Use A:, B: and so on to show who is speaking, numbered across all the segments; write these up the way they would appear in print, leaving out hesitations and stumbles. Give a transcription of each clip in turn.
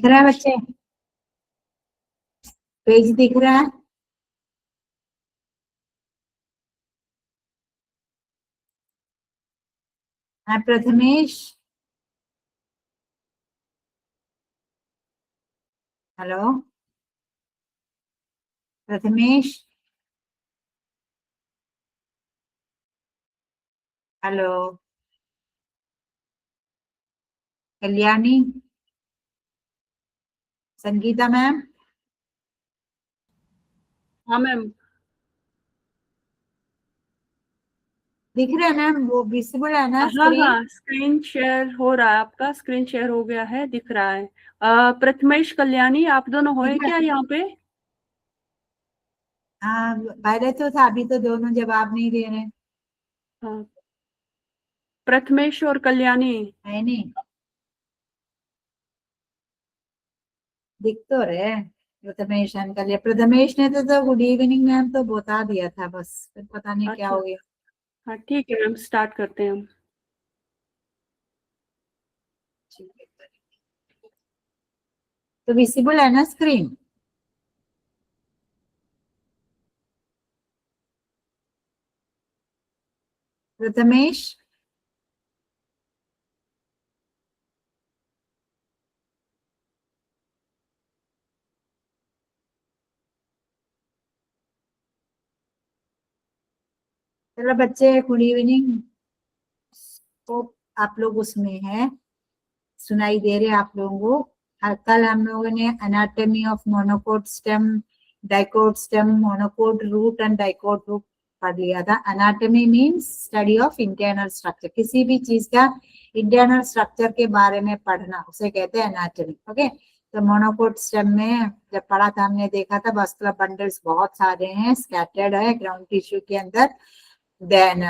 A: रहा है बच्चे? पेज दिख रहा है? हाँ Prathamesh, hello Prathamesh, hello Kalyani, Sangeeta ma'am,
B: हाँ मैम।
A: दिख रहा है मैम? वो विजिबल है ना
B: हाँ
A: स्क्रीन?
B: हाँ, स्क्रीन शेयर हो रहा है, आपका स्क्रीन शेयर हो गया है, दिख रहा है। प्रथमेश, कल्याणी, आप दोनों होए
A: दिख रहा
B: क्या
A: है?
B: यहाँ पे?
A: हाँ पहले तो था, अभी तो दोनों जवाब नहीं दे रहे।
B: हाँ, प्रथमेश और कल्याणी।
A: है नहीं? दिख तो रहे प्रथमेश अंकल। ये प्रथमेश ने तो गुड इवनिंग मैम तो बता दिया था, बस फिर पता नहीं क्या
B: अच्छा,
A: हो गया।
B: हाँ ठीक है मैम, स्टार्ट करते हैं हम।
A: ठीक है, तो विजिबल है ना स्क्रीन? प्रथमेश, चलो बच्चे गुड इवनिंग। तो आप लोग उसमें है, सुनाई दे रहे आप लोगों को? कल हम लोगों ने anatomy of monocot stem, dicot stem, monocot root and dicot root पढ़ लिया था। Anatomy means study of internal structure, किसी भी चीज का इंटरनल स्ट्रक्चर के बारे में पढ़ना उसे कहते हैं एनाटॉमी। ओके, तो मोनोकोट स्टेम में जब पढ़ा था हमने देखा था वास्कुलर बंडल्स बहुत सारे हैं, स्कैटर्ड है ग्राउंड टिश्यू के अंदर। देन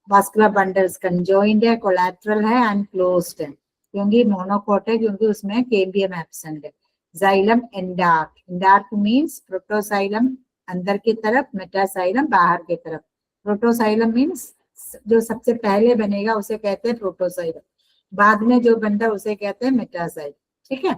A: वास्कुलर बंडल्स कंजॉइंड है, कोलैटरल है एंड क्लोज्ड है। क्योंकि मोनोकोट है, क्योंकि उसमें केम्बियम एब्सेंट है। जाइलम एंडार्क, एंडार्क मींस प्रोटोसाइलम अंदर की तरफ, मेटासाइलम बाहर की तरफ। प्रोटोसाइलम मींस जो सबसे पहले बनेगा उसे कहते हैं प्रोटोसाइलम, बाद में जो बनता है उसे कहते हैं मेटासाइलम। ठीक है,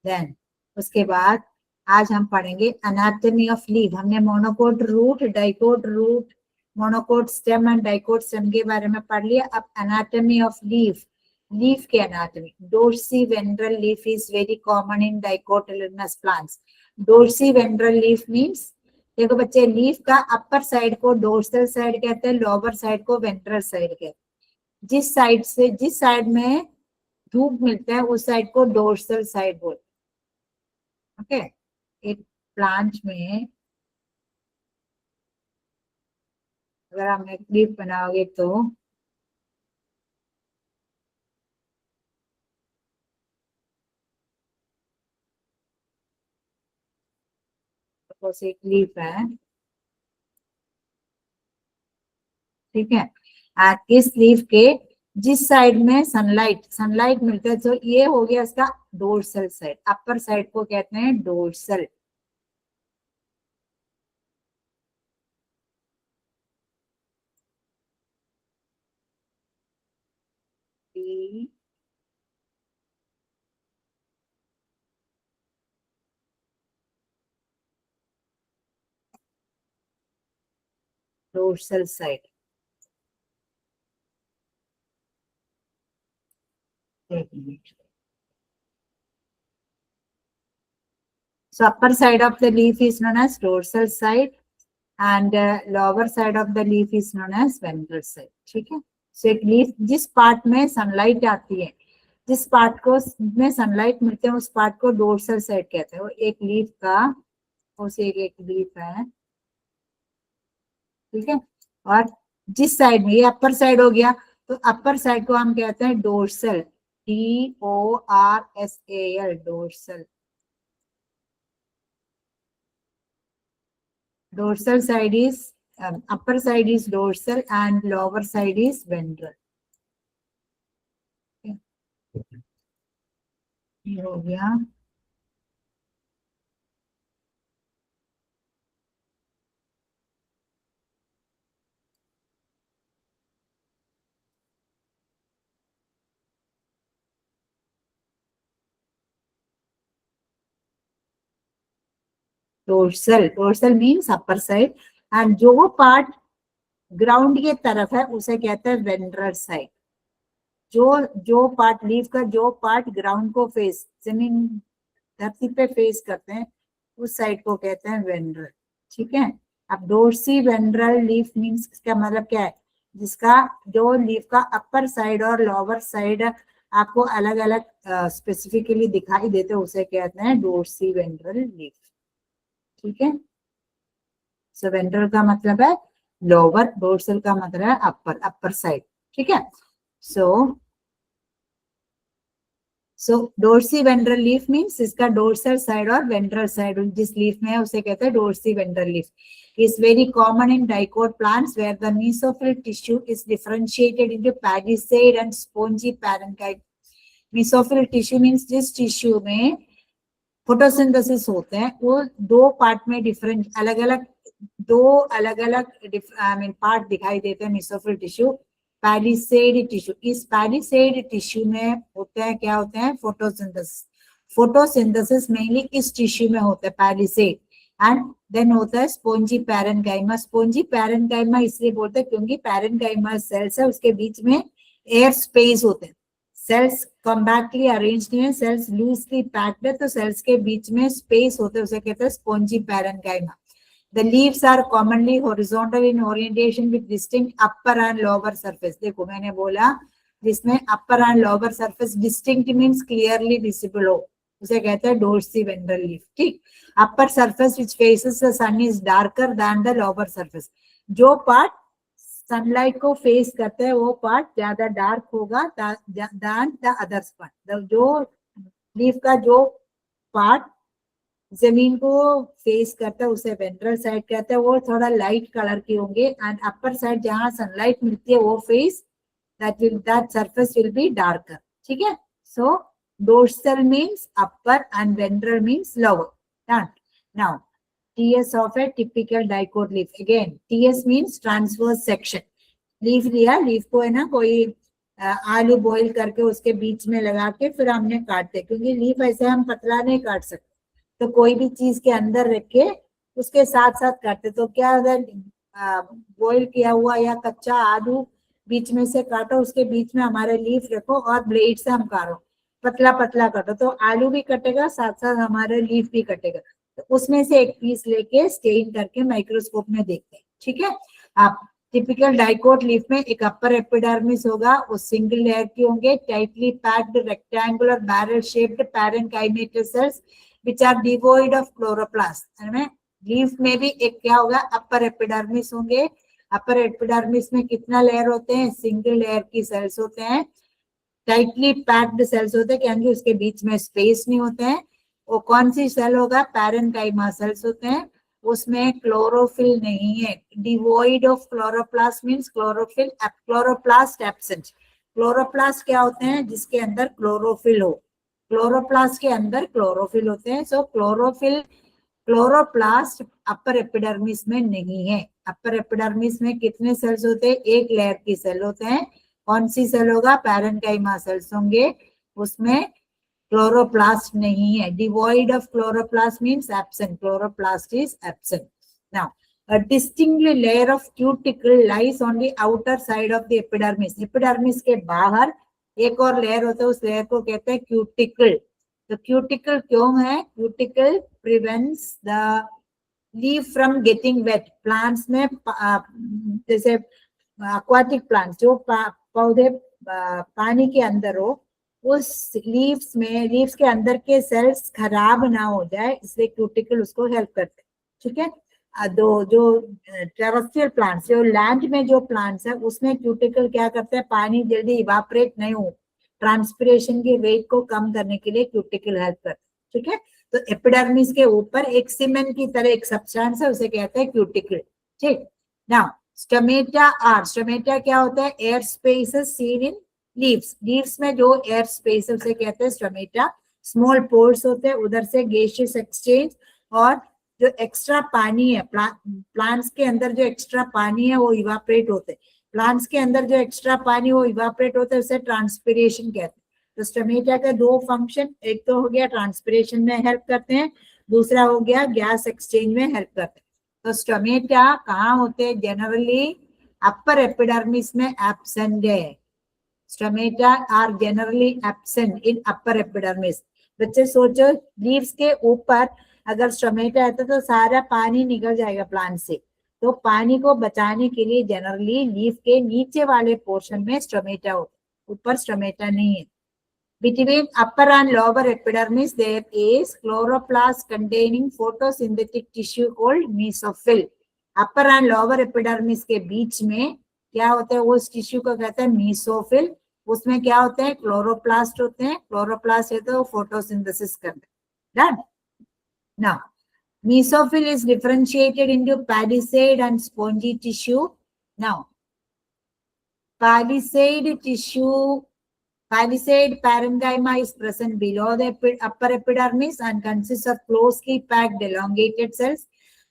A: देन उसके बाद आज हम पढ़ेंगे एनाटॉमी ऑफ लीफ। हमने monocot root, dicot root, monocot stem and dicot stem के बारे में पढ़ लिया। अब एनाटॉमी ऑफ लीफ, लीफ के anatomy. Dorsiventral leaf is very common in dicotyledonous plants. Dorsiventral leaf means, देखो बच्चे, लीफ का अपर साइड को डोर्सल साइड कहते हैं, लोअर साइड को वेंट्रल साइड कहते हैं। जिस साइड से, जिस साइड में धूप मिलता है उस साइड को डोर्सल साइड बोलते हैं। ओके, एक प्लांट में अगर हम एक लीफ बनाओगे तो सपोज एक लीफ है, ठीक है, और इस लीफ के जिस साइड में सनलाइट सनलाइट मिलता है, तो ये हो गया इसका डोर्सल साइड। अपर साइड को कहते हैं डोर्सल। डोर्सल साइड, एक minute. So upper side of the leaf is known as dorsal side and lower side of the leaf is known as ventral side. ठीक है, so एक लीफ जिस part में sunlight आती है, जिस पार्ट को में सनलाइट मिलते हैं उस पार्ट को डोर्सल साइड कहते हैं। वो एक लीफ का, उसे एक लीफ है, ठीक है, और जिस साइड में, ये अपर साइड हो गया, तो अपर साइड को हम कहते हैं dorsal, DORSAL, dorsal. Dorsal side is upper side is dorsal and lower side is ventral. Okay. ये हो गया। Dorsal means upper side, and जो पार्ट ग्राउंड के तरफ है उसे कहते हैं वेंट्रल साइड। जो पार्ट लीफ का जो पार्ट ग्राउंड को फेस, जमीन धरती पे फेस करते हैं, उस साइड को कहते हैं वेंट्रल। ठीक है। अब डोर्सी वेंट्रल लीफ मीन्स इसका मतलब क्या है, जिसका जो लीफ का अपर साइड और लोअर साइड आपको अलग अलग स्पेसिफिकली दिखाई देते हैं, उसे कहते हैं डोर्सी वेंट्रल लीफ। ठीक है। सो वेंट्रल का मतलब है लोअर, डोर्सल का मतलब है अपर साइड। ठीक है। So dorsiventral leaf means इसका डोर्सल साइड और वेंट्रल साइड जिस लीफ में है उसे कहते हैं dorsiventral leaf. Is very common in dicot plants where the mesophyll tissue is differentiated into palisade and spongy parenchyma. Mesophyll tissue means जिस tissue में फोटोसिंथेसिस होते हैं वो दो पार्ट में डिफरेंट अलग अलग पार्ट दिखाई देते हैं मेसोफिल टिश्यू, पैलिसेड टिश्यू। इस पैलिसेड टिश्यू में होते हैं, क्या होते हैं, फोटोसिंथेसिस मेनली इस टिश्यू में होता है पैलिसेड, एंड देन होता है स्पॉन्जी पैरेन्काइमा। स्पॉन्जी पैरेन्काइमा इसलिए बोलते हैं क्योंकि पैरेन्काइमा सेल्स है, उसके बीच में एयर स्पेस होते हैं। सेल्स कॉम्पैक्टली अरेंज्ड नहीं है, सेल्स लूजली पैक्ड है, तो सेल्स के बीच में स्पेस होते हैं, उसे कहते हैं spongy parenchyma. The leaves are commonly horizontal in orientation with distinct upper and lower surface. देखो मैंने बोला जिसमें upper and lower surface distinct means clearly visible हो, उसे कहते हैं डोर्सी वेंट्रल लीफ। ठीक। upper surface which faces the sun is darker than the lower surface. जो पार्ट सनलाइट को फेस करते हैं वो पार्ट ज्यादा डार्क होगा than the other part। जो लीफ का जो पार्ट जमीन को फेस करता है उसे वेंट्रल साइड कहते हैं, वो थोड़ा लाइट कलर की होंगे, एंड अपर साइड जहां सनलाइट मिलती है वो face that surface will be darker. ठीक है। So dorsal means upper and ventral means lower. Now TS of a typical dicot leaf, again TS means transverse section. Leaf लिया, leaf को है ना कोई आलू बॉईल करके उसके बीच में लगा के फिर हमने काटते, क्योंकि लीफ ऐसे हम पतला नहीं काट सकते, तो कोई भी चीज के अंदर रख के उसके साथ साथ काटते। तो क्या अगर बॉईल किया हुआ या कच्चा आलू बीच में से काटो, उसके बीच में हमारे लीफ रखो और ब्लेड से हम काटो, पतला पतला काटो, तो आलू भी कटेगा साथ साथ हमारे लीफ भी कटेगा। तो उसमें से एक पीस लेके स्टेन करके माइक्रोस्कोप में देखते हैं। ठीक है। आप टिपिकल डाइकोट लीफ में एक अपर एपिडर्मिस होगा, वो सिंगल लेयर की होंगे, tightly packed rectangular barrel shaped parenchymatous cells which are devoid of chloroplast। Leaf में भी एक क्या होगा, अपर एपिडर्मिस होंगे। अपर एपिडर्मिस में कितना लेयर होते हैं, सिंगल लेयर की सेल्स होते हैं, टाइटली पैक्ड सेल्स होते हैं क्योंकि उसके बीच में स्पेस नहीं होते हैं। वो कौन सी सेल होगा, पैरेन्काइमा सेल्स होते हैं, उसमें क्लोरोफिल नहीं है। Devoid of chloroplast means chloroplast absent. Chloroplast क्या होते हैं, जिसके अंदर क्लोरोफिल हो, क्लोरोप्लास्ट के अंदर क्लोरोफिल होते हैं। सो क्लोरोप्लास्ट अपर एपिडर्मिस में नहीं है। अपर एपिडर्मिस में कितने सेल्स होते हैं, एक लेयर की सेल होते हैं। कौन सी सेल होगा, पैरेन्काइमा सेल्स होंगे, उसमें क्लोरोप्लास्ट नहीं है। Devoid of chloroplast means absent, chloroplast is absent. Now a distinct layer of cuticle lies on the outer side of the epidermis। Epidermis के बाहर एक और लेयर होता है, उस लेयर को कहते हैं क्यूटिकल। तो क्यूटिकल क्यों है, cuticle prevents the leaf from getting wait. Plants में जैसे एक्वाटिक प्लांट्स जो पौधे पानी के अंदर हो, उस लीव्स के अंदर के सेल्स खराब ना हो जाए, इसलिए क्यूटिकल उसको हेल्प करते हैं। ठीक है। जो टेरेस्ट्रियल प्लांट्स, जो लैंड में जो प्लांट्स है, उसमें क्यूटिकल क्या करते हैं, पानी जल्दी इवापोरेट नहीं हो, ट्रांसपिरेशन के रेट को कम करने के लिए क्यूटिकल हेल्प करते हैं। ठीक है। तो एपिडर्मिस के ऊपर एक सीमेंट की तरह एक सब्सटेंस है, उसे कहते हैं क्यूटिकल। ठीक। नाउ स्टोमेटा क्या होता है, air spaces seen in leaves. Leaves में जो एयर स्पेस है उसे कहते हैं स्टोमेटा। स्मॉल पोर्स होते हैं, उधर से गैसियस एक्सचेंज, और जो एक्स्ट्रा पानी है प्लांट्स के अंदर, जो एक्स्ट्रा पानी है वो इवापोरेट होते हैं। प्लांट्स के अंदर जो एक्स्ट्रा पानी वो इवापोरेट होता है, उसे ट्रांसपिरेशन कहते हैं। तो स्टोमेटा के दो फंक्शन, एक तो हो गया ट्रांसपिरेशन में हेल्प करते हैं, दूसरा हो गया गैस एक्सचेंज में हेल्प करते हैं। तो स्टोमेटा कहाँ होते हैं? जनरली अपर एपिडर्मिस में एब्सेंट है। Stomata are generally absent in upper epidermis. बच्चे सोचो लीव्स के ऊपर अगर स्टोमेटा है तो सारा पानी निकल जाएगा प्लांट से, तो पानी को बचाने के लिए जनरली लीफ के नीचे वाले पोर्शन में स्टोमेटा होता है, ऊपर स्टोमेटा नहीं है। Between upper and lower epidermis, there is chloroplast containing photosynthetic tissue called mesophyll. Upper and lower epidermis के बीच में क्या होता है? उस टिश्यू को कहते हैं मेसोफिल। उसमें क्या होते हैं? क्लोरोप्लास्ट होते हैं। क्लोरोप्लास्ट है तो फोटोसिंथेसिस करते हैं। Done? Now, mesophyll is differentiated into palisade and spongy tissue. Now, palisade tissue. Palisade parenchyma is present below the upper epidermis and consists of closely packed elongated cells.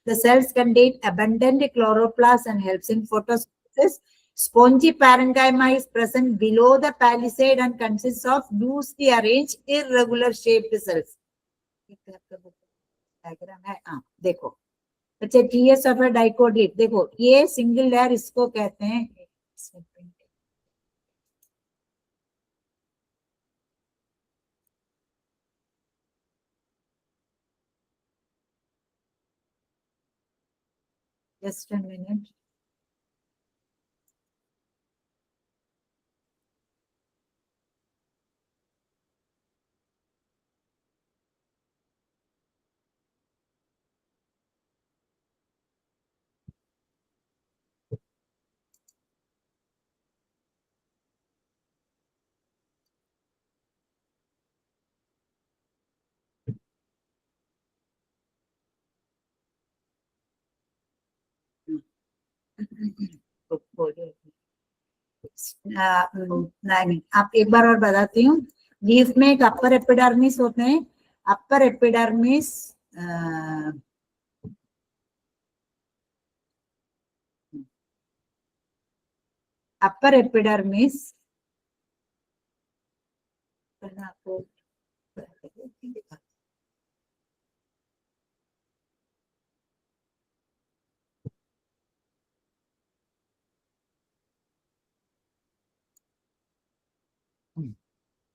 A: The cells contain abundant chloroplast and helps in photosynthesis. Spongy parenchyma is present below the palisade and consists of loosely arranged irregular shaped cells. Diagram है, हाँ देखो बच्चे, TS of डाइकोटिक देखो, ये single layer इसको कहते हैं। Just a minute. नहीं, आप एक बार और बताती हूँ। लीफ में एक अपर एपिडर्मिस होते हैं। अपर एपिडर्मिस अपर एपिडर्मिस आपको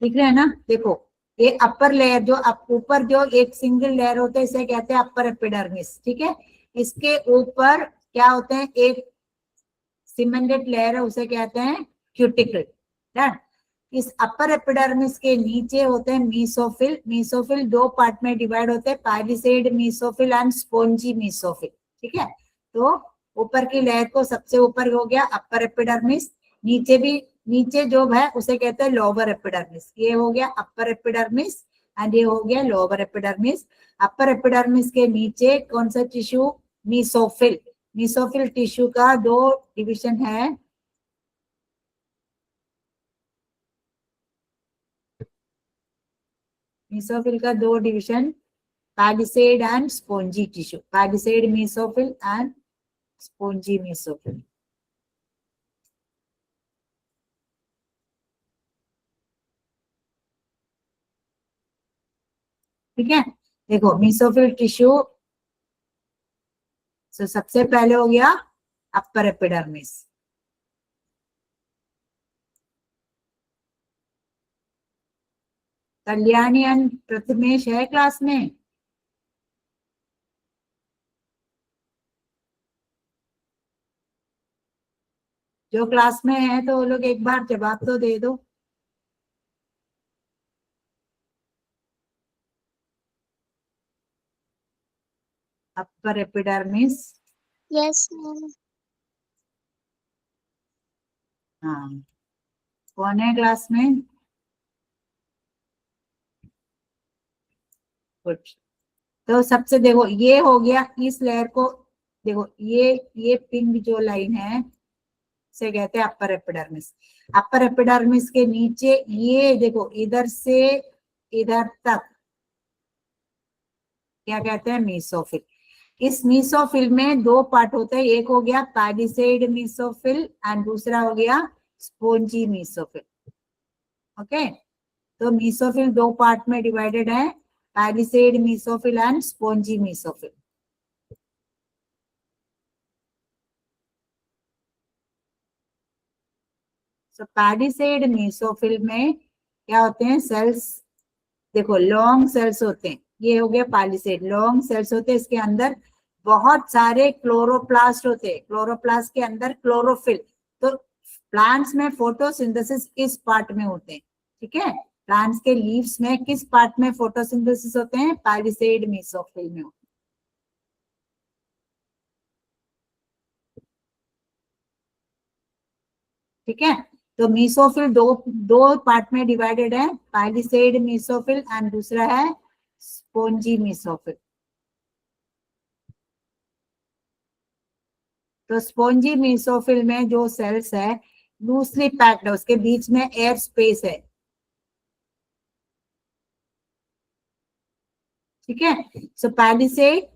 A: दिख रहा है ना? देखो ये अपर लेयर जो ऊपर जो एक सिंगल लेयर होता है इसे कहते हैं अपर एपिडर्मिस, ठीक है। इसके ऊपर क्या होते हैं? एक सीमेंटेड लेयर है उसे कहते हैं क्यूटिकल। डन। इस अपर एपिडर्मिस के नीचे होते हैं मेसोफिल। मेसोफिल दो पार्ट में डिवाइड होते हैं, palisade mesophyll and spongy mesophyll, ठीक है। तो ऊपर की लेयर को सबसे ऊपर हो गया अपर एपिडर्मिस, नीचे जो है उसे कहते हैं लोअर एपिडर्मिस। ये हो गया अपर एपिडर्मिस एंड ये हो गया लोअर एपिडर्मिस। अपर एपिडर्मिस के नीचे कौन सा टिश्यू? मेसोफिल। मेसोफिल टिश्यू का दो डिवीजन है, मेसोफिल का दो division, palisade and spongy tissue. Palisade mesophyll and spongy mesophyll. ठीक है, देखो मेसोफिल टिश्यू सबसे पहले हो गया upper epidermis. Kalyani and Prathamesh है क्लास में? जो क्लास में है तो वो लोग एक बार जवाब तो दे दो। Upper epidermis,
C: yes ma'am.
A: हाँ कौन है क्लास में? कुछ तो सबसे देखो ये हो गया, इस लेयर को देखो, ये पिंक जो लाइन है से कहते हैं अपर एपिडर्मिस। अपर एपिडर्मिस के नीचे ये देखो इधर से इधर तक क्या कहते हैं? मेसोफिल। इस मेसोफिल में दो पार्ट होते हैं, एक हो गया पैलिसेड मेसोफिल एंड दूसरा हो गया स्पोंजी मेसोफिल। ओके, तो मेसोफिल दो पार्ट में डिवाइडेड है, palisade mesophyll and spongy mesophyll. So palisade mesophyll में क्या होते हैं सेल्स, देखो लॉन्ग सेल्स होते हैं, ये हो गया पैलिसेड, लॉन्ग सेल्स होते हैं, इसके अंदर बहुत सारे क्लोरोप्लास्ट होते हैं, क्लोरोप्लास्ट के अंदर क्लोरोफिल। तो प्लांट्स में फोटोसिंथेसिस इस पार्ट में होते हैं, ठीक है, प्लांट्स के लीव्स में किस पार्ट में फोटोसिंथेसिस होते हैं, पैलिसेड मेसोफिल में होते हैं। ठीक है, तो मेसोफिल दो पार्ट में डिवाइडेड है, पैलिसेड मेसोफिल एंड दूसरा है स्पोंजी मेसोफिल। तो स्पोंजी मेसोफिल में जो सेल्स है लूजली पैक्ड है, उसके बीच में एयर स्पेस है, ठीक है। सो पैलिसेड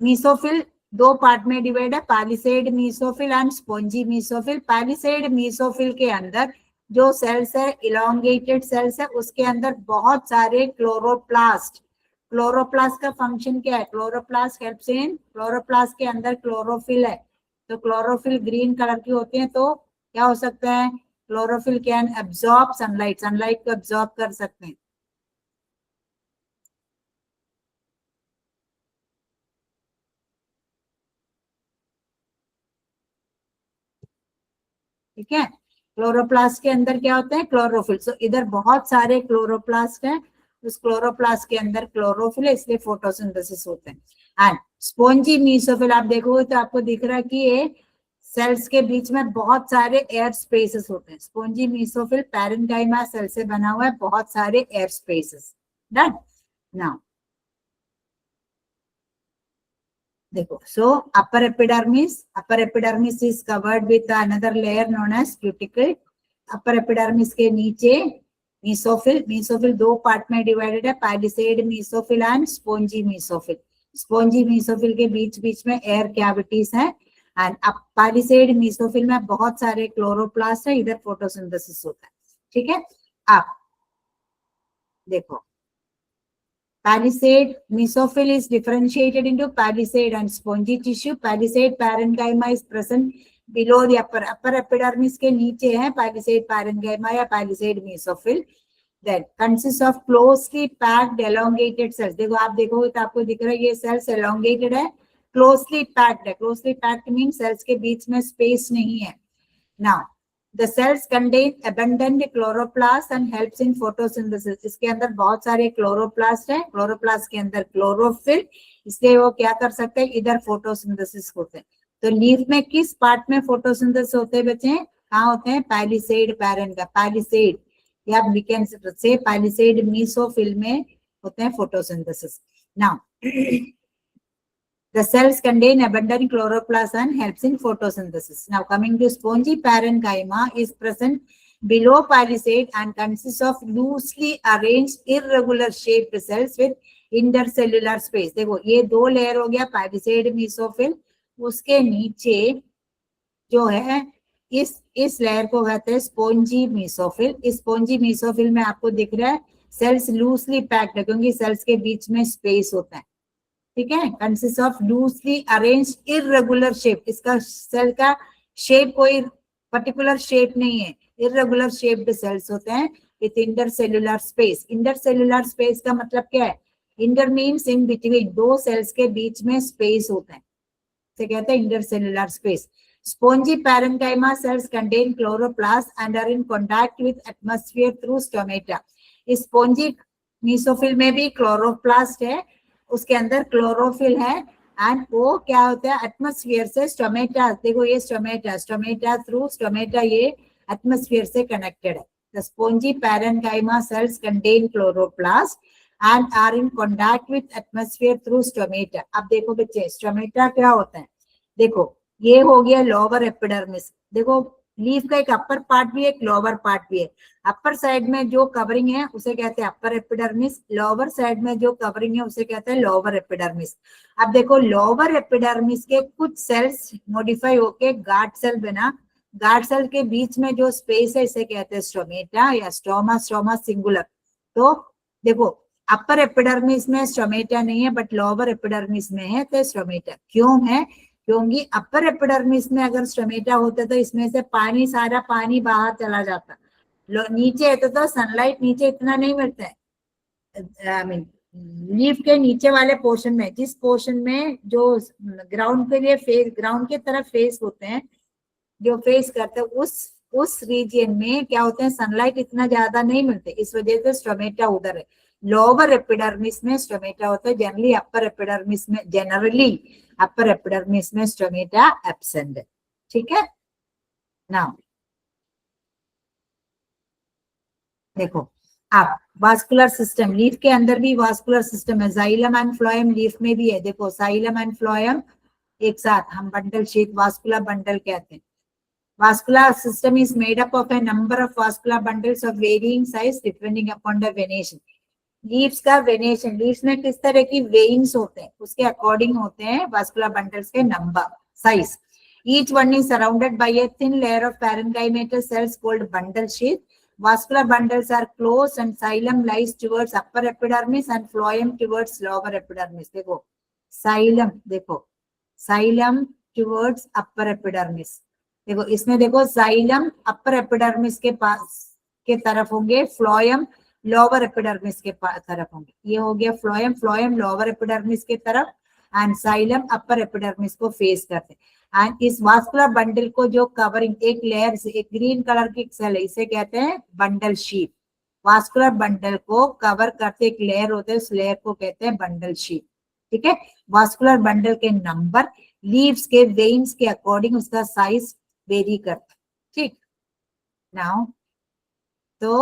A: मेसोफिल दो पार्ट में डिवाइड है, palisade mesophyll and spongy mesophyll. Palisade mesophyll के अंदर जो सेल्स है इलोंगेटेड सेल्स है, उसके अंदर बहुत सारे क्लोरोप्लास्ट। क्लोरोप्लास्ट का फंक्शन क्या है, क्लोरोप्लास्ट हेल्प्स इन, क्लोरोप्लास्ट के अंदर क्लोरोफिल है, तो क्लोरोफिल ग्रीन कलर की होती है, तो क्या हो सकता है, chlorophyll can absorb sunlight, sunlight को एब्जॉर्ब कर सकते हैं। ठीक है, क्लोरोप्लास्ट के अंदर क्या होते हैं, क्लोरोफिल। सो इधर बहुत सारे क्लोरोप्लास्ट हैं, उस क्लोरोप्लास्ट के अंदर क्लोरोफिल है, इसलिए फोटोसिंथेसिस होते हैं। एंड स्पोंजी मेसोफिल आप देखोगे तो आपको दिख रहा है कि ये सेल्स के बीच में बहुत सारे एयर स्पेसेस होते हैं। स्पोंजी मेसोफिल पैरेन्काइमा सेल से बना हुआ है, बहुत सारे एयर स्पेसेस। डन। नाउ देखो, so upper epidermis is covered with another layer known as cuticle. Upper epidermis के नीचे मेसोफिल दो पार्ट में डिवाइडेड है, palisade mesophyll and spongy mesophyll. Spongy mesophyll के बीच बीच में एयर कैविटीज हैं, एंड पैलिसेड मेसोफिल में बहुत सारे क्लोरोप्लास्ट है, इधर फोटोसिंथेसिस होता है। ठीक है, अब देखो palisade mesophyll is differentiated into palisade and spongy tissue. Palisade parenchyma is present below the upper epidermis के नीचे है palisade parenchyma या palisade mesophyll. Then consists of closely packed elongated cells. देखो आप देखोगे तो आपको दिख रहा है ये cells elongated है, closely packed है। closely packed means cells के बीच में space नहीं है। Now the cells contain abundant chloroplast and helps in photosynthesis. इसके अंदर बहुत सारे क्लोरोप्लास्ट है, क्लोरोप्लास्ट के अंदर क्लोरोफिल, इसलिए वो क्या कर सकते हैं, इधर फोटोसिंथेसिस होते हैं। तो लीफ में किस पार्ट में फोटोसिंथेसिस होते हैं बच्चे, कहाँ होते हैं, पैलिसेड पैरेंका, पैलिसेड या we can say palisade mesophyll में होते हैं photosynthesis. Now the cells contain abundant chloroplast and helps in photosynthesis. Now coming to spongy parenchyma is present below palisade and consists of loosely arranged irregular shaped cells with intercellular space. देखो ये दो layer हो गया palisade mesophyll, उसके नीचे जो है इस लेयर को कहते हैं स्पोंजी मेसोफिल। इस स्पोंजी मेसोफिल में आपको दिख रहा है सेल्स लूजली पैक्ड है, क्योंकि सेल्स के बीच में स्पेस होता है। ठीक है, consist of loosely arranged irregular shape, इसका सेल का शेप कोई पर्टिकुलर शेप नहीं है, इररेगुलर शेप्ड सेल्स होते हैं with intercellular space. Intercellular space का मतलब क्या है, इंटर मीन्स इन बिटवीन, दो सेल्स के बीच में स्पेस होता है, इसे कहते हैं intercellular space. Spongy parenchyma cells contain chloroplast and are in contact with atmosphere through stomata. इस स्पोंजी मेसोफिल में भी क्लोरोप्लास्ट है, उसके अंदर क्लोरोफिल है, एंड वो क्या होता है एटमॉस्फेयर से स्टोमेटा, देखो ये स्टोमेटा थ्रू स्टोमेटा ये एटमॉस्फेयर से कनेक्टेड है। The spongy parenchyma cells contain chloroplast and are in contact with atmosphere through stomata. अब देखो बच्चे स्टोमेटा क्या होता है, देखो ये हो गया लोअर एपिडर्मिस। देखो लीफ का एक अपर पार्ट भी है, एक लोअर पार्ट भी है। अपर साइड में जो कवरिंग है उसे कहते हैं अपर एपिडर्मिस, लोअर साइड में जो कवरिंग है उसे कहते हैं लोअर एपिडर्मिस। अब देखो लोअर एपिडर्मिस के कुछ सेल्स मॉडिफाई होके गार्ड सेल बना, गार्ड सेल के बीच में जो स्पेस है इसे कहते हैं स्टोमेटा या स्टोमा, स्टोमा सिंगुलर। तो देखो अपर एपिडर्मिस में स्टोमेटा नहीं है बट लोअर एपिडर्मिस में है तो स्टोमेटा क्यों है, क्योंकि अपर एपिडर्मिस में अगर स्टोमेटा होता तो इसमें से पानी, सारा पानी बाहर चला जाता। नीचे है तो सनलाइट नीचे इतना नहीं मिलता है, आई मीन लीफ के नीचे वाले पोर्शन में, जिस पोर्शन में जो ग्राउंड के लिए फेस, ग्राउंड की तरफ फेस होते हैं, जो फेस करते हैं उस रीजन में क्या होते हैं, सनलाइट इतना ज्यादा नहीं मिलते, इस वजह से स्टोमेटा उधर है। लोअर एपिडर्मिस में स्टोमेटा होता है, जनरली अपर एपिडर्मिस में, जनरली अपर एपिडर्मिस में स्टोमेटा एब्सेंट है। ठीक है, नाउ देखो आप वास्कुलर सिस्टम, लीफ के अंदर भी वास्कुलर सिस्टम है, जाइलम एंड फ्लोएम लीफ में भी है। देखो जाइलम एंड फ्लोएम एक साथ हम बंडल शीट, वास्कुलर बंडल कहते हैं। Vascular system is made up of a number of vascular bundles of varying size depending upon the venation. Leaves का venation, leaves में किस तरह की veins होते हैं उसके according होते हैं vascular bundles के number, size. Each one is surrounded by a thin layer of parenchymatous cells called bundle sheath. Vascular bundles are closed and xylem lies towards upper epidermis and phloem towards lower epidermis. देखो xylem, देखो xylem towards upper epidermis. देखो इसमें देखो xylem अपर epidermis के पास के तरफ होंगे, phloem lower epidermis के तरफ होंगे। ये हो गया फ्लोएम, फ्लोएम लोअर एपिडर्मिस के तरफ एंड जाइलम अपर एपिडर्मिस को फेस करते हैं। एंड इस वास्कुलर बंडल को जो कवरिंग एक लेयर से, एक ग्रीन कलर की सेल है, इसे कहते हैं बंडल शीट। वास्कुलर बंडल को कवर करते एक लेयर होते हैं, उस लेयर को कहते हैं बंडल शीट। ठीक है, वास्कुलर बंडल के नंबर लीव्स के वेन्स के अकॉर्डिंग उसका साइज वेरी करता। ठीक, नाउ तो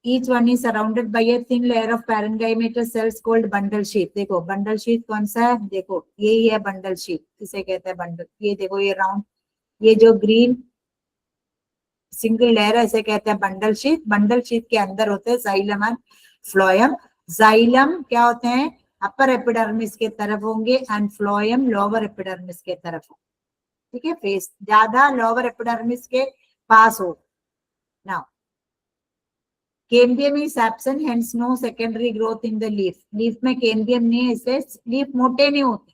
A: each one is surrounded by a thin layer of parenchymatous cells called bundle sheath. देखो बंडल शीट कौन सा है, देखो यही है बंडल शीट, इसे कहते हैं बंडल। ये देखो ये राउंड, ये जो ग्रीन सिंगल लेयर है इसे कहते हैं बंडल शीट। बंडल शीट के अंदर होते हैं जाइलम एंड फ्लोएम। जाइलम क्या होते हैं, अपर एपिडर्मिस के तरफ होंगे एंड फ्लोएम लोअर एपिडर्मिस के तरफ होंगे। ठीक है, फेस ज्यादा लोअर एपिडर्मिस के पास हो। Now cambium is absent, hence no secondary growth in the leaf. Leaf में कैम्बियम नहीं है, इससे लीफ मोटे नहीं होते,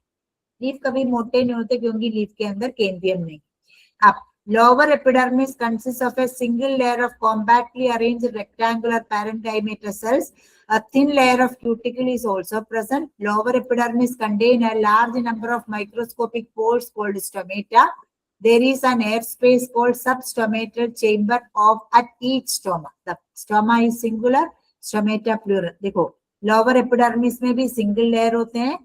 A: लीफ कभी मोटे नहीं होते क्योंकि लीफ के अंदर कैम्बियम नहीं। अब lower epidermis consist of a single layer of compactly arranged rectangular parenchymatous sales. A thin layer of cuticle is also present. Lower epidermis contain a large number of microscopic pores called stomata. There is an air space called substomatal chamber of at each stoma. The stoma is singular, stomata plural. देखो lower epidermis में भी single layer होते हैं,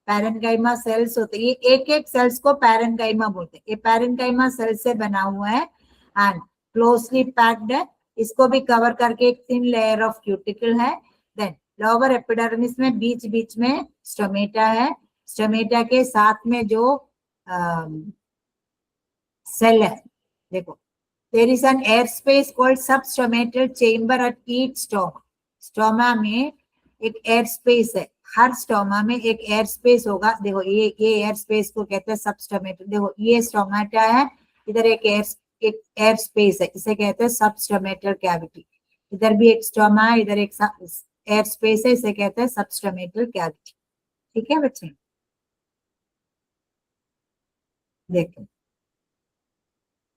A: parenchyma sales होते हैं। ये एक एक सेल्स को पैरेन्काइमा बोलते हैं। ये पैरेन्काइमा सेल से बना हुआ है एंड क्लोजली पैक्ड है। इसको भी कवर करके एक थिन लेयर ऑफ क्यूटिकल है। देन लोअर एपिडर्मिस में बीच बीच में स्टोमेटा है। स्टोमेटा के साथ में जो सेल है, देखो there is an air space called substomatal chamber at each stoma. Stoma में एक एयर स्पेस है, हर स्टोमा में एक एयर स्पेस होगा। देखो ये एयर स्पेस को कहते हैं सबस्टोमेटल। देखो ये स्टोमेटा है, इधर एक एयर स्पेस है, इसे कहते हैं सबस्टोमेटल कैविटी। इधर भी एक स्टोमा है, इधर एक एयर स्पेस है, इसे कहते हैं सबस्टोमेटल कैविटी। ठीक है बच्चे, देखो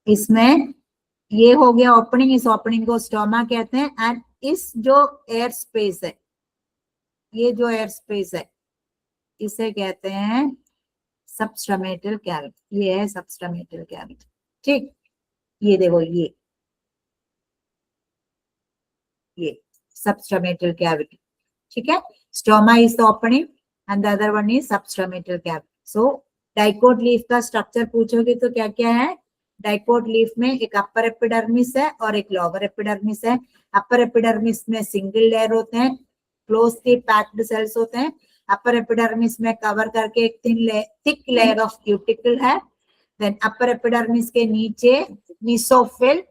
A: इसमें ये हो गया ओपनिंग, इस ओपनिंग को स्टोमा कहते हैं। एंड इस जो एयर स्पेस है, ये जो एयर स्पेस है इसे कहते हैं सबस्टोमेटल कैविटी। ये है सबस्टोमेटल कैविटी। ठीक, ये देखो ये substomatal cavity. ठीक है, stoma is the opening and the other one is substomatal cavity. So dicot leaf का स्ट्रक्चर पूछोगे तो क्या क्या है। डाइकोट लीफ में एक अपर एपिडर्मिस है और एक लोअर एपिडर्मिस है। अपर एपिडर्मिस में सिंगल लेयर होते हैं, क्लोजली पैक्ड सेल्स होते हैं। अपर एपिडर्मिस में कवर करके एक थिक लेयर ऑफ क्यूटिकल है। देन अपर एपिडर्मिस के नीचे मेसोफिल।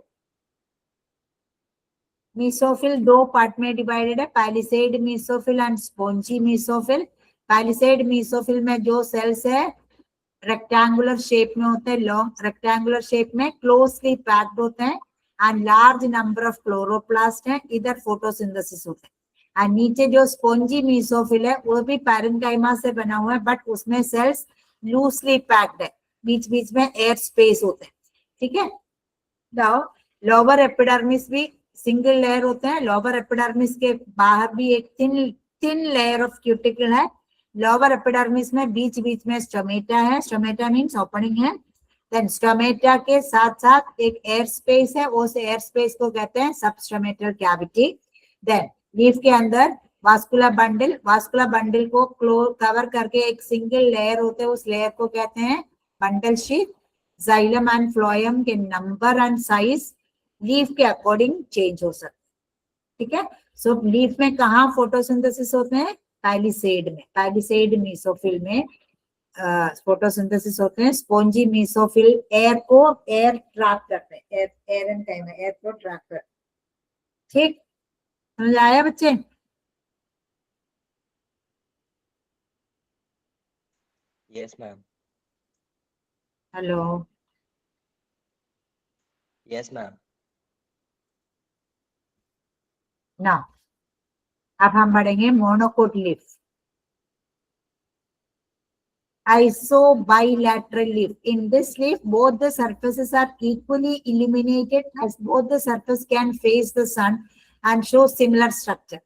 A: मेसोफिल दो पार्ट में डिवाइडेड है, palisade mesophyll and spongy mesophyll. Palisade mesophyll में जो सेल्स है रेक्टेंगुलर शेप में होते हैं, लॉन्ग रेक्टेंगुलर शेप में क्लोजली पैक्ड होते हैं and large number of chloroplast हैं। इधर फोटोसिंथेसिस होते हैं। और नीचे जो स्पोंजी मीसोफिल है वो भी पैरेन्काइमा से बना हुआ है, बट उसमें सेल्स लूजली पैक्ड है, बीच बीच में एयर स्पेस होते हैं, ठीक है। नाउ लोअर एपिडर्मिस भी सिंगल लेयर होते हैं, लोअर एपिडर्मिस के बाहर भी एक थिन लेयर ऑफ क्यूटिकल है, लोअर एपिडर्मिस में बीच बीच में स्टोमेटा है, स्टोमेटा मीन्स ओपनिंग है, देन स्टोमेटा के साथ साथ एक एयर स्पेस है, उस एयर स्पेस को कहते हैं सबस्टोमेटल कैविटी। देन लीफ के अंदर वास्कुलर बंडल को कवर करके एक सिंगल लेयर होते हैं, उस लेयर को कहते हैं bundle sheath. Xylem and phloem के नंबर एंड साइज लीफ के अकॉर्डिंग चेंज हो सकते हैं, ठीक है। सो लीफ में कहाँ फोटोसिंथेसिस होते हैं? पैलिसेड में, पैलिसेड मीसोफिल में फोटोसिंथेसिस होते हैं। स्पोंजी मीसोफिल एयर ट्रैप करते हैं, एयर को ट्रैप करते हैं, ठीक, समझ आया बच्चे?
D: Yes, ma'am.
A: Hello,
D: Yes, ma'am.
A: ना अब हम बढ़ेंगे monocot leaf. Isobilateral leaf. In this leaf, both the surfaces are equally illuminated as both the surface can face the sun and show similar structure.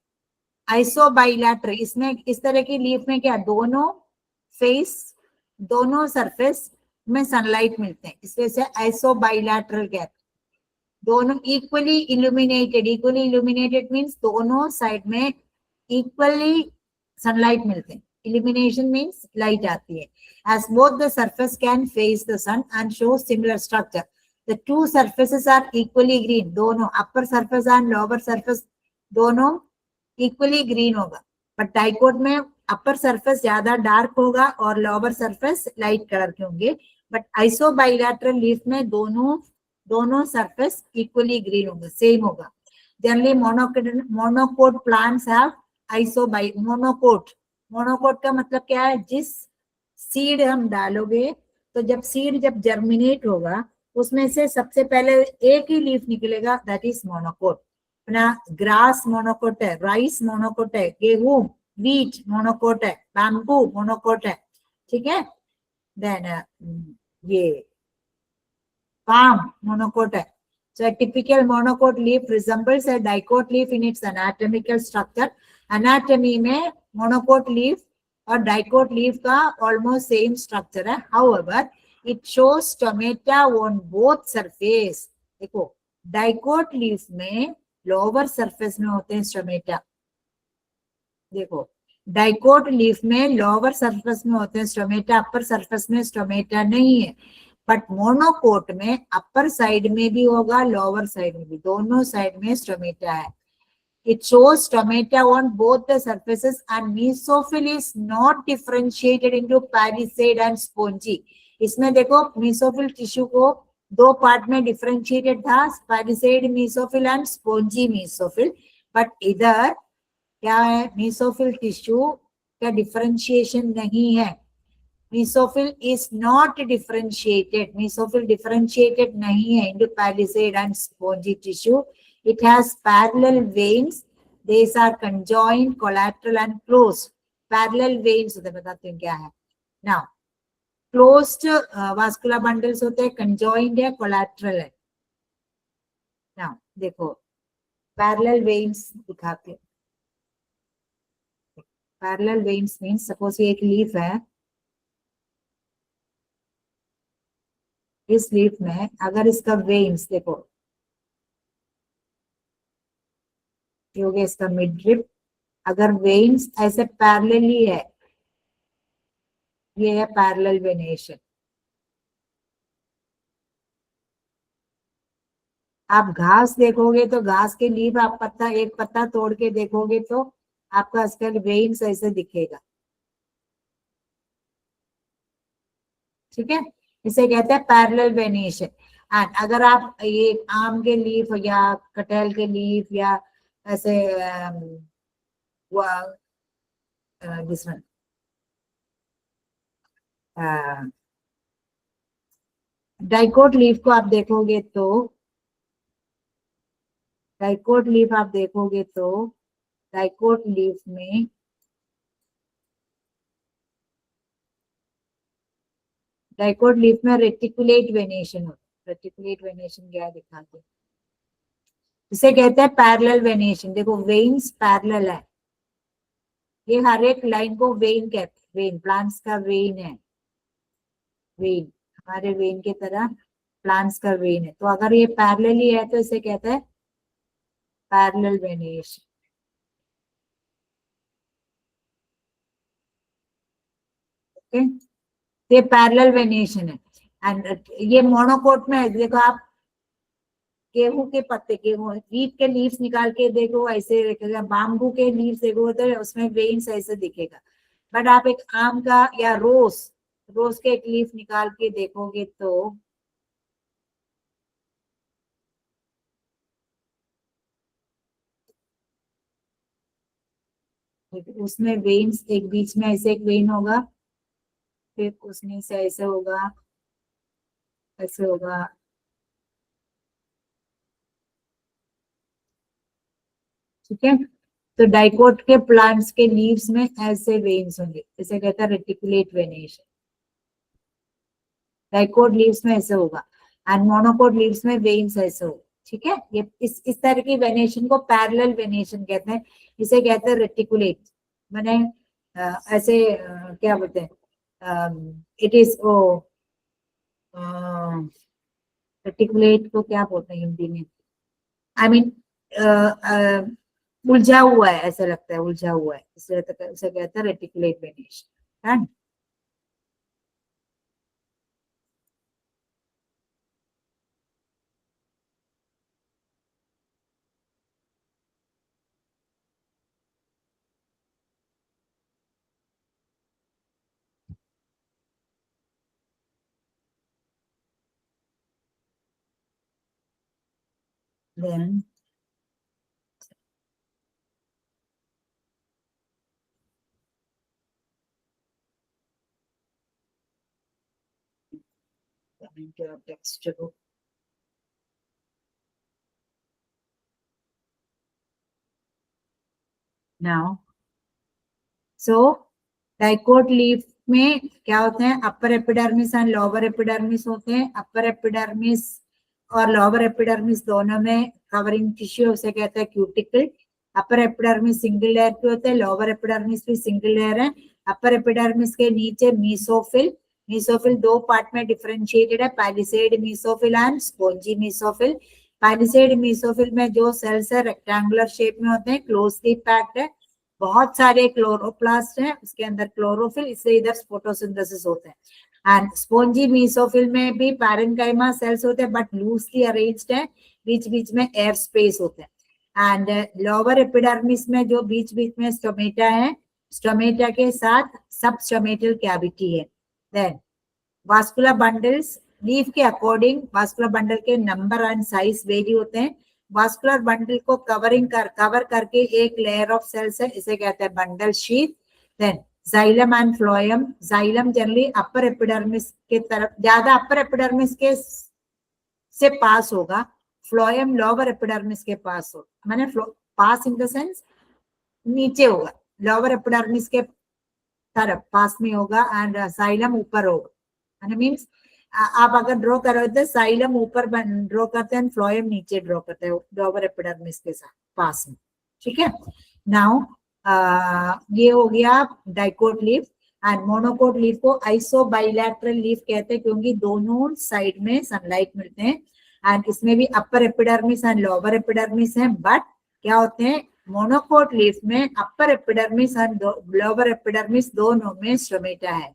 A: Isobilateral, इसमें इस तरह की leaf में क्या दोनों फेस, दोनों सरफेस में सनलाइट मिलते हैं, इस वजह से आइसोबाइलैटरल कहते हैं। दोनों इक्वली इल्यूमिनेटेड मीन्स दोनों साइड में इक्वली सनलाइट मिलते हैं। Illumination means light आती है। As both the surface can face the sun and show similar structure, the two surfaces are equally green. दोनों upper surface and lower surface दोनों equally green होगा, but dicot में upper surface ज्यादा dark होगा और lower surface light color के होंगे, but isobilateral leaf में दोनों surface equally green होगा, same होगा। Generally monocot plants have monocot का मतलब क्या है? जिस सीड हम डालोगे तो जब सीड जर्मिनेट होगा उसमें से सबसे पहले एक ही लीफ निकलेगा, दैट इज मोनोकोट। अपना ग्रास मोनोकोट है, राइस मोनोकोट है, गेहूं वीट मोनोकोट है, बैम्बू मोनोकोट है, ठीक है। देन ये पाम मोनोकोट है। So a typical monocot leaf resembles a dicot leaf in its anatomical structure. Anatomy में monocot leaf और dicot leaf का almost same structure है. However, it shows stomata on both surface. देखो dicot leaf में lower surface में होते हैं stomata. देखो dicot leaf में lower surface में होते हैं stomata, upper surface में stomata नहीं है। बट मोनोकोट में अपर साइड में भी होगा, लोअर साइड में भी, दोनों साइड में स्टोमेटा है। It shows stomata on both the surfaces and mesophyll is not differentiated into palisade and spongy. इसमें देखो मीसोफिल टिश्यू को दो पार्ट में डिफरेंशिएटेड था, palisade mesophyll and spongy mesophyll, but इधर क्या है? मीसोफिल टिश्यू का डिफरेंशिएशन नहीं है। Mesophyll is not differentiated. Mesophyll differentiated नहीं है into palisade and spongy tissue. It has parallel veins. These are conjoined, collateral and closed. Parallel veins होते हैं, बताते हैं क्या है। Now, closed vascular bundles होते हैं, conjoined है, collateral है। Now, देखो parallel veins दिखाते हैं। Parallel veins means suppose ये एक leaf है, इस लीफ में अगर इसका वेन्स देखो, ये हो गया इसका मिडरिप, अगर वेन्स ऐसे पैरेलली है, ये है पैरेलल वेनेशन। आप घास देखोगे तो घास के लीफ आप एक पत्ता तोड़ के देखोगे तो आपका इसका वेन्स ऐसे दिखेगा, ठीक है। इसे कहते हैं पैरेलल वेनेशन। एंड अगर आप ये आम के लीफ या कटहल के लीफ या ऐसे जिसमें डाइकोट लीफ को आप देखोगे तो डाइकोट लीफ में रेटिकुलेट वेनेशन होता है। रेटिकुलेट वेनेशन क्या दिखाते हैं, इसे कहते हैं पैरेलल वेनेशन। देखो वेन्स पैरेलल है, ये हर एक लाइन को वेन कहते हैं। वेन प्लांट्स का वेन है, वेन हमारे वेन की तरह प्लांट्स का वेन है। तो अगर ये पैरेलल ही है तो इसे कहते हैं पैरेलल वेनेशन। ओके, ये पैरेलल वेनेशन है। एंड ये मोनोकोट में है। देखो आप गेहूं के पत्ते, गेहूं वीट के लीव्स निकाल के देखो ऐसे दिखेगा, बाम्बू के लीव्स देखो तो उसमें वेन्स ऐसे दिखेगा। बट आप एक आम का या रोज के एक लीफ निकाल के देखोगे तो उसमें वेन्स, एक बीच में ऐसे एक वेन होगा, फिर उसमें से ऐसे होगा, ऐसे होगा। ठीक है, तो डाइकोट के प्लांट्स के लीव्स में ऐसे वेन्स होंगे, इसे कहता है रेटिकुलेट वेनेशन। डाइकोट लीव्स में ऐसे होगा एंड मोनोकोट लीव्स में वेन्स ऐसे होगा। ठीक है, ये इस तरह की वेनेशन को पैरेलल वेनेशन कहते हैं। इसे कहते हैं रेटिकुलेट, माने ऐसे क्या बोलते हैं, इट इज ओ रेटिकुलेट को क्या बोलते हैं हिंदी में, आई मीन उलझा हुआ है, ऐसा लगता है उलझा हुआ है, इसलिए उसे कहते हैं रेटिकुलेट वेनेशन है। Then coming to our text book. Now, so dicot leaf में क्या होते हैं, upper epidermis and lower epidermis होते हैं। अपर एपिडर्मिस और लोअर एपिडर्मिस दोनों में कवरिंग टिश्यू, उसे कहते हैं cuticle. Upper epidermis single layer के होते हैं, लोअर एपिडर्मिस भी सिंगल लेयर है। अपर एपिडर्मिस के नीचे मीसोफिल, मीसोफिल दो पार्ट में डिफरेंशिएटेड है, palisade mesophyll and spongy mesophyll. Palisade mesophyll में जो सेल्स है रेक्टेंगुलर शेप में होते हैं, क्लोजली पैक्ड है, बहुत सारे क्लोरोप्लास्ट हैं उसके अंदर क्लोरोफिल, इससे इधर फोटोसिंथेसिस होते हैं। एंड स्पॉन्जी मीसोफिल में भी पैरेन्काइमा सेल्स होते हैं बट लूजली अरेंज्ड है, बीच बीच में एयर स्पेस होते हैं। एंड लोअर एपिडर्मिस में जो बीच बीच में स्टोमेटा है, स्टोमेटा के साथ सब स्टोमेटल कैविटी है। देन वास्कुलर बंडल्स, लीफ के अकॉर्डिंग वास्कुलर बंडल के नंबर एंड साइज वेरी होते हैं। वास्कुलर बंडल को कवर करके एक लेयर ऑफ सेल्स है, इसे कहते हैं bundle sheath. Then xylem and phloem, xylem generally upper epidermis के तरफ, ज्यादा अपर एपिडर्मिस के से पास होगा, फ्लोएम लोअर एपिडर्मिस के पास हो, माने पास इन द सेंस नीचे होगा, लोअर एपिडर्मिस के तरफ पास में होगा एंड जाइलम ऊपर होगा। माने मींस आप अगर ड्रॉ करो तो साइलम ऊपर ड्रॉ करते हैं, फ्लोएम नीचे ड्रॉ करते हैं लोअर एपिडर्मिस के साथ पास में। ठीक है, नाउ ये हो गया dicot leaf. And monocot leaf को आइसो बाइलैटरल लीफ कहते हैं क्योंकि दोनों साइड में सनलाइट मिलते हैं। एंड इसमें भी upper epidermis and lower epidermis है, बट क्या होते हैं मोनोकोट लीफ में upper epidermis and lower epidermis दोनों में स्टोमेटा है।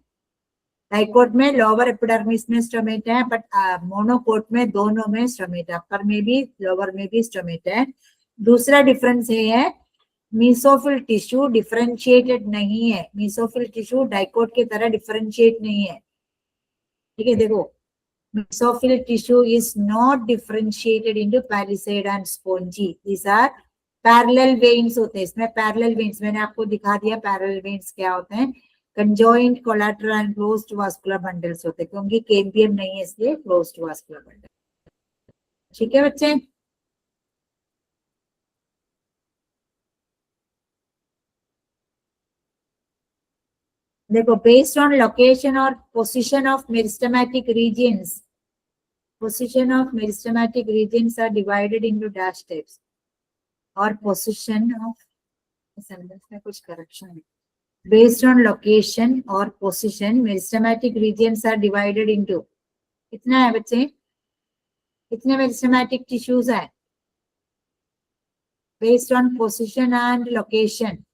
A: डाइकोट में लोअर एपिडर्मिस में स्टोमेटा है, बट मोनोकोट में दोनों में स्टोमेटा, अपर में भी लोअर में भी स्टोमेटा है। दूसरा डिफरेंस ये है मीसोफिल टिश्यू डिफरेंशिएटेड नहीं है, मीसोफिल टिश्यू डाइकोट की तरह डिफरेंशिएट नहीं है। ठीक है, देखो mesophyll tissue is not differentiated into palisade and spongy, these are parallel veins होते हैं। इसमें पैरेलल वेन्स मैंने आपको दिखा दिया, पैरेलल वेन्स क्या होते हैं, conjoint collateral and closed vascular bundles होते हैं, क्योंकि कैम्बियम नहीं है इसलिए क्लोज्ड वास्कुलर बंडल। ठीक है बच्चे, देखो, बेस्ड ऑन लोकेशन और position of meristematic regions, position of meristematic regions are divided into dash types, और position of sentence में कुछ correction है. Based on location or position, meristematic regions are divided into, कितना है बच्चे, कितने meristematic tissues है? Based on position and location,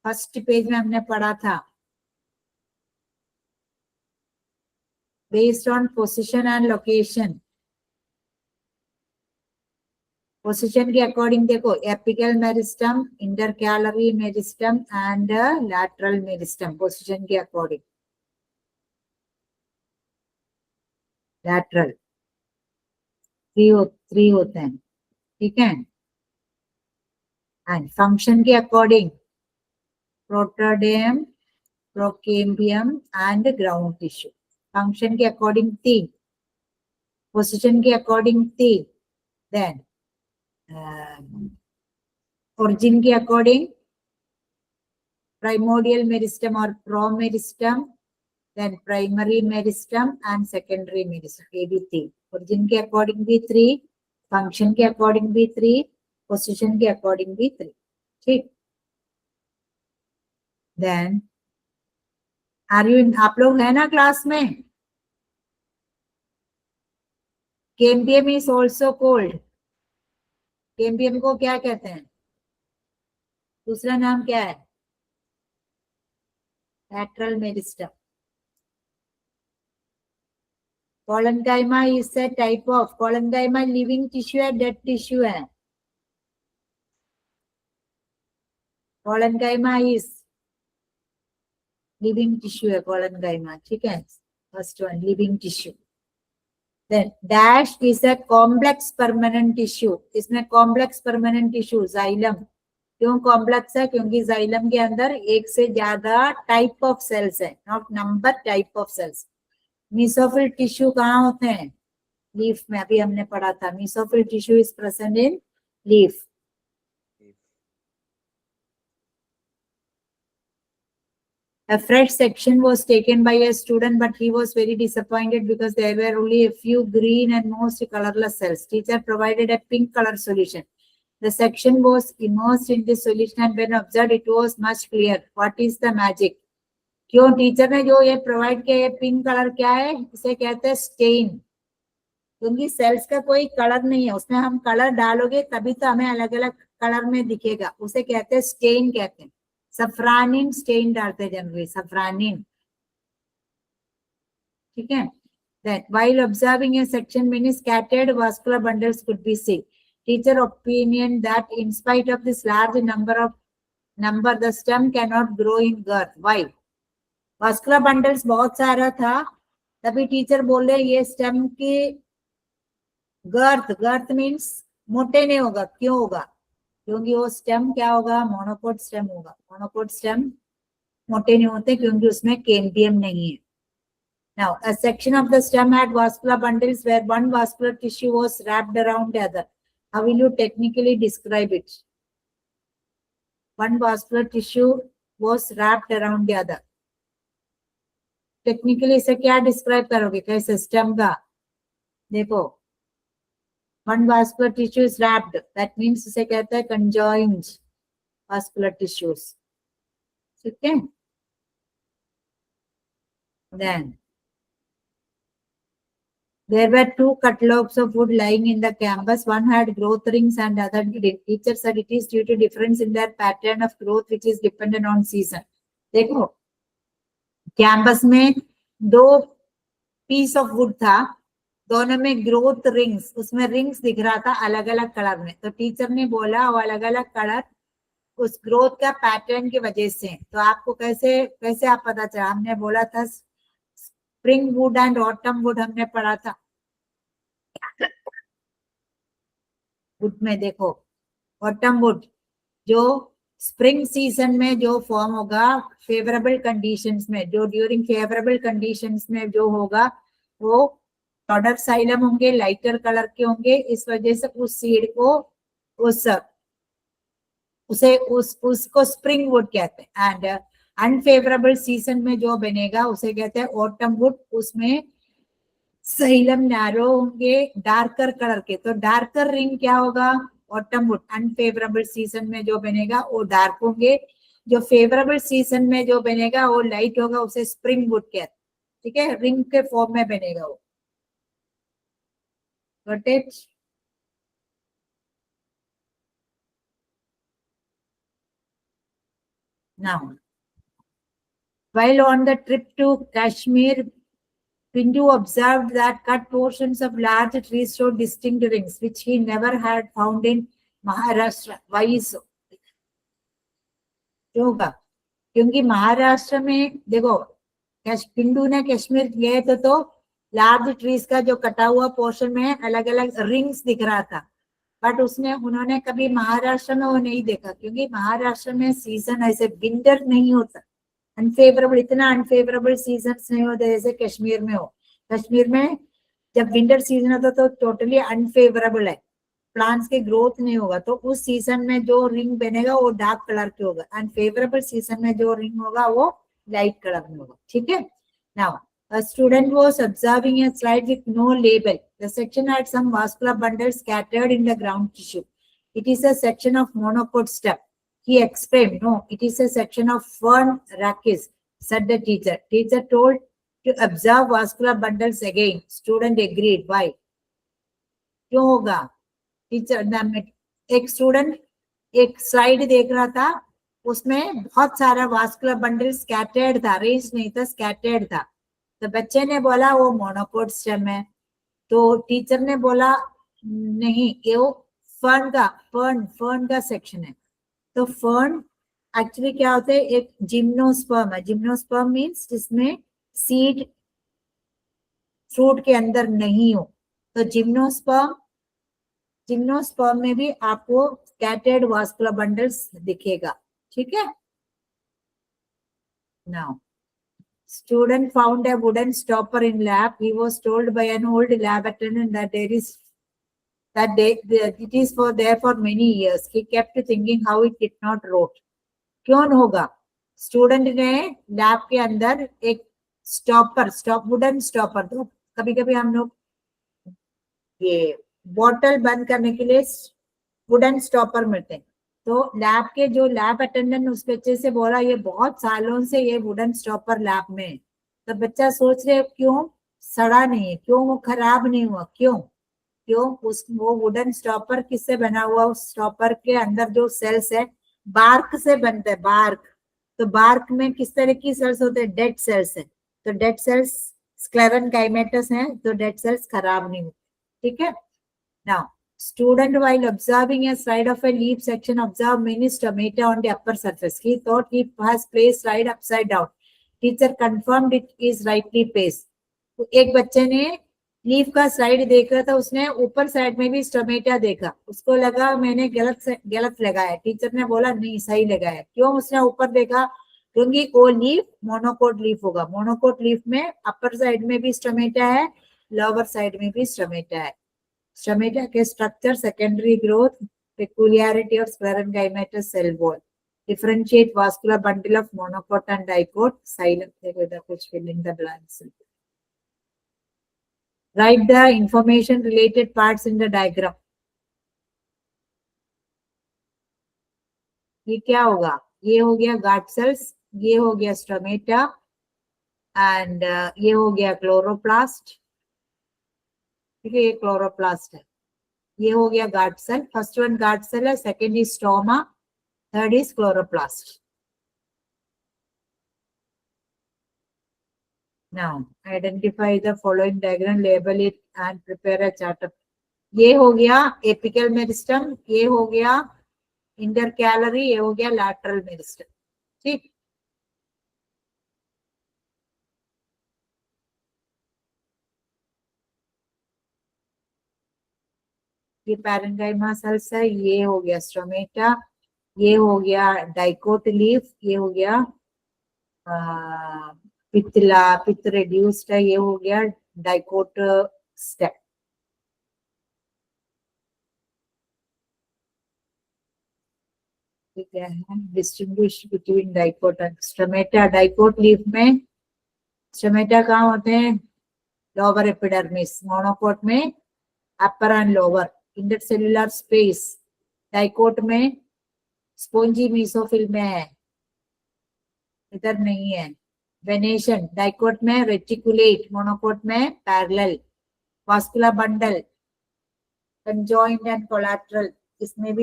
A: first page में हमने पढ़ा था. Based on position and location, position के अकॉर्डिंग देखो, apical meristem, intercalary meristem and lateral meristem. Position के अकॉर्डिंग लैटरल थ्री होते हैं, ठीक है. एंड फंक्शन के according protoderm, procambium and ground tissue. Function के अकॉर्डिंग 3, पोजीशन के अकॉर्डिंग 3, देन origin के अकॉर्डिंग primordial meristem और promeristem, then primary meristem and secondary meristem. ये भी 3. origin के अकॉर्डिंग भी 3, function के अकॉर्डिंग भी 3, position के अकॉर्डिंग भी 3. ठीक. then are you in, आप लोग है ना क्लास में? Cambium is also called, cambium को क्या कहते हैं? दूसरा नाम क्या है? Lateral meristem. Collenchyma is a type of, collenchyma living tissue है, डेड टिश्यू है? कोलेनकाइमा इज लिविंग टिश्यू है, कोलेनकाइमा. ठीक है, first one living tissue. Then dash is a complex permanent tissue. इसमें complex permanent tissue xylem. क्यों complex है? क्योंकि xylem के अंदर एक से ज्यादा type of cells है, not number, type of cells. Mesophyll tissue कहाँ होते हैं? Leaf में, अभी हमने पढ़ा था. Mesophyll tissue is present in leaf. A fresh section was taken by a student, but he was very disappointed because there were only a few green and most colorless cells. Teacher provided a pink color solution. The section was immersed in the solution and when observed, it was much clear. What is the magic? क्यों teacher ने जो ये provide किया, ये pink colour क्या है? इसे कहते हैं स्टेन. क्योंकि सेल्स का कोई कलर नहीं है, उसमें हम कलर डालोगे तभी तो हमें अलग अलग कलर में दिखेगा. उसे कहते हैं स्टेन कहते हैं. सफ्रानिन स्टेन डालते जनरली, सफ्रानिन. ठीक है. That while observing a section, many scattered vascular bundles could be seen. Teacher opinion that in spite of this large number, the stem cannot grow in girth. Why? Vascular bundles बहुत सारा था, तभी teacher बोले ये stem की गर्थ means मोटे नहीं होगा. क्यों होगा? क्योंकि वो स्टेम क्या होगा? मोनोकोट स्टेम होगा. मोनोकोट स्टेम मोटे नहीं होते क्योंकि उसमें कैम्बियम नहीं है. Now, a section of the stem had vascular bundles where one vascular tissue was wrapped around the other. How will you technically describe it? One vascular tissue was wrapped around the other. Technically इसे क्या describe करोगे? कैसे? Stem का देखो, one vascular tissue is wrapped. That means उसे कहते हैं conjoined vascular tissues. ठीक है. Then there were two catalogs of wood lying in the campus. One had growth rings and other didn't. Teacher said it is due to difference in their pattern of growth, which is dependent on season. देखो, campus में 2 piece of would था, दोनों में growth rings, उसमें rings दिख रहा था अलग अलग कलर में. तो टीचर ने बोला वो अलग अलग कलर उस ग्रोथ का पैटर्न की वजह से. तो आपको कैसे आप पता चला? हमने बोला था spring would and autumn would हमने पढ़ा था. वुड में देखो, ऑटम वुड जो स्प्रिंग सीजन में जो फॉर्म होगा, फेवरेबल कंडीशंस में, जो ड्यूरिंग फेवरेबल कंडीशंस में जो होगा वो प्रोडक्ट साइलम होंगे, लाइटर कलर के होंगे. इस वजह से उस सीड को उसको स्प्रिंग वुड कहते हैं. एंड अनफेवरेबल सीजन में जो बनेगा उसे कहते हैं ऑटम वुड, उसमें साइलम नैरो होंगे डार्कर कलर के, तो डार्कर रिंग क्या होगा, ऑटम वुड। अनफेवरेबल सीजन में जो बनेगा वो डार्क होंगे, जो फेवरेबल सीजन में जो बनेगा वो लाइट होगा, उसे स्प्रिंग वुड कहते हैं, ठीक है, रिंग के फॉर्म में बनेगा वो। Got it? Now while on the trip to Kashmir, Pindu observed that cut portions of large trees showed distinct rings, which he never had found in Maharashtra. Why so? क्यों होगा? क्योंकि महाराष्ट्र में देखो, पिंडू ने कश्मीर गए तो लार्ज ट्रीज का जो कटा हुआ पोर्शन में अलग अलग रिंग्स दिख रहा था, बट उन्होंने कभी महाराष्ट्र में वो नहीं देखा, क्योंकि महाराष्ट्र में सीजन ऐसे विंटर नहीं होता, अनफेवरेबल, इतना अनफेवरेबल सीजन नहीं होते जैसे कश्मीर में हो। कश्मीर में जब विंटर सीजन होता तो टोटली अनफेवरेबल है, प्लांट्स के ग्रोथ नहीं होगा, तो उस सीजन में जो रिंग बनेगा वो डार्क कलर के होगा, अनफेवरेबल सीजन में जो रिंग होगा वो लाइट कलर में होगा, ठीक है। Now a student was observing a slide with no label. The section had some vascular bundles scattered in the ground tissue. It is a section of monocot step. He exclaimed, "No, it is a section of fern rachis," said the teacher. Teacher told to observe vascular bundles again. Student agreed. Why? क्यों होगा? Teacher, एक student एक slide देख रहा था, उसमें बहुत सारा वास्कुलर बंडल स्कैटर्ड था, अरेंज नहीं था, स्कैटर्ड था, तो बच्चे ने बोला वो मोनोकोट स्टेम है, तो टीचर ने बोला नहीं, ये वो फर्न का सेक्शन है। तो फर्न एक्चुअली क्या होता है, एक जिम्नोस्पर्म है। जिम्नोस्पर्म मीन्स जिसमें सीड फ्रूट के अंदर नहीं हो, तो जिम्नोस्पर्म में भी आपको स्कैटर्ड वास्कुलर बंडल्स दिखेगा, ठीक है। Now student found a wooden stopper in lab. He was told by an old lab attendant that it is there for many years. He kept thinking how it did not rot. क्यों होगा? Student ने lab के अंदर एक wooden stopper, तो कभी कभी हम लोग ये बॉटल बंद करने के लिए वुडन स्टॉपर मिलते हैं, तो लैब के जो लैब अटेंडेंट उस बच्चे से बोला ये बहुत सालों से ये वुडन स्टॉपर लैब में है, तो बच्चा सोच रहे क्यों सड़ा नहीं है, क्यों वो खराब नहीं हुआ, क्यों वो वुडन स्टॉपर किससे बना हुआ? उस स्टॉपर के अंदर जो सेल्स है बार्क से बनते हैं, बार्क, तो बार्क में किस तरह की सेल्स होते हैं? डेड सेल्स है, तो डेड सेल्स स्क्लेरेनकाइमेटस हैं, तो डेड सेल्स खराब नहीं होते, ठीक है। Now student, while observing a slide of a leaf section, observed many stomata on the upper surface. He thought he has placed slide upside down. Teacher confirmed it is rightly placed. तो एक बच्चे ने leaf का slide देख रहा था, उसने ऊपर साइड में भी स्टोमेटा देखा, उसको लगा मैंने गलत लगाया, टीचर ने बोला नहीं सही लगाया। क्यों उसने ऊपर देखा? क्योंकि वो लीफ मोनोकोट लीफ होगा, मोनोकोट लीफ में अपर साइड में भी स्टोमेटा है, लोअर साइड में भी स्टोमेटा है। स्टोमेटा के structure, secondary growth, peculiarity of sclerenchymatous cell wall, differentiate vascular bundle of monocot and dicot, xylem, कुछ filling the blanks. Write the information related parts in the diagram. ये क्या होगा? ये हो गया गार्ड सेल्स, ये हो गया स्टोमेटा, एंड ये हो गया क्लोरोप्लास्ट, ठीक है, ये क्लोरोप्लास्ट है, ये हो गया guard cell. First one guard cell है, second is stoma, third is chloroplast. Now identify the following diagram, label it and prepare a chart. ये हो गया एपिकल मेरिस्टम, ये हो गया इंटरकैलरी, ये हो गया लैटरल मेरिस्टम, ठीक। ये पैरेन्काइमा सेल्स है, ये हो गया स्टोमेटा, ये हो गया डाइकोट लीफ, ये हो गया पित्त रेड्यूस्ड है, ये हो गया डाइकोट स्टेप। क्या है, distinguish between dicot and stomata. Dicot leaf में स्टोमेटा कहाँ होते हैं, लोअर एपिडर्मिस, मोनोकोट में upper and lower intercellular space, dicot में स्पोंजी मेसोफिल में है, इधर नहीं है। वेनेशन डाइकोट में रेटिकुलेट, मोनोकोट में parallel, vascular bundle, conjoint and collateral, इसमें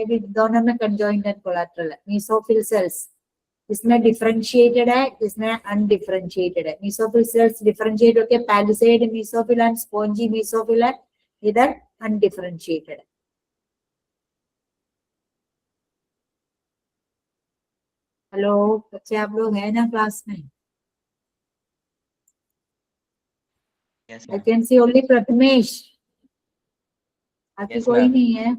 A: भी दोनों में कंजॉइंट एंड कोलैटरल है। मेसोफिल सेल्स इसमें डिफरेंशिएटेड है, इसमें अनडिफरेंशिएटेड है। मेसोफिल सेल्स डिफरेंशिएट होके palisade mesophyll and spongy mesophyll है, इधर अनडिफरेंशिएटेड है। हेलो बच्चे, आप लोग हैं ना क्लास में?
D: Yes,
A: I
D: ma'am.
A: Can see only Prathamesh, बाकी
D: Yes,
A: कोई
D: ma'am.
A: नहीं है।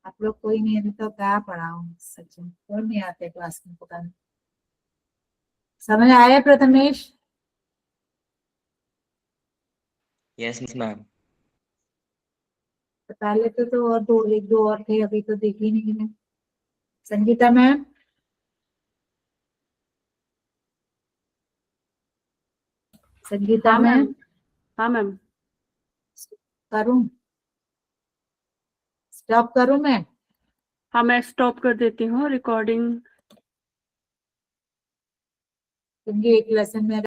A: आप लोग कोई नहीं है तो क्या पढ़ाऊं, सचिन कौन नहीं आते क्लास में पढ़ाने। समझ आया प्रथमेश?
D: Yes, ma'am.
A: तो पहले तो और एक दो और थे, अभी तो देखी नहीं है। संगीता मैम, संगीता
B: हाँ
A: मैम,
B: मैम, हाँ मैम।
A: करूं, स्टॉप करूं मैं?
B: हाँ, मैं स्टॉप कर देती हूँ रिकॉर्डिंग।
A: क्योंकि एक लेसन में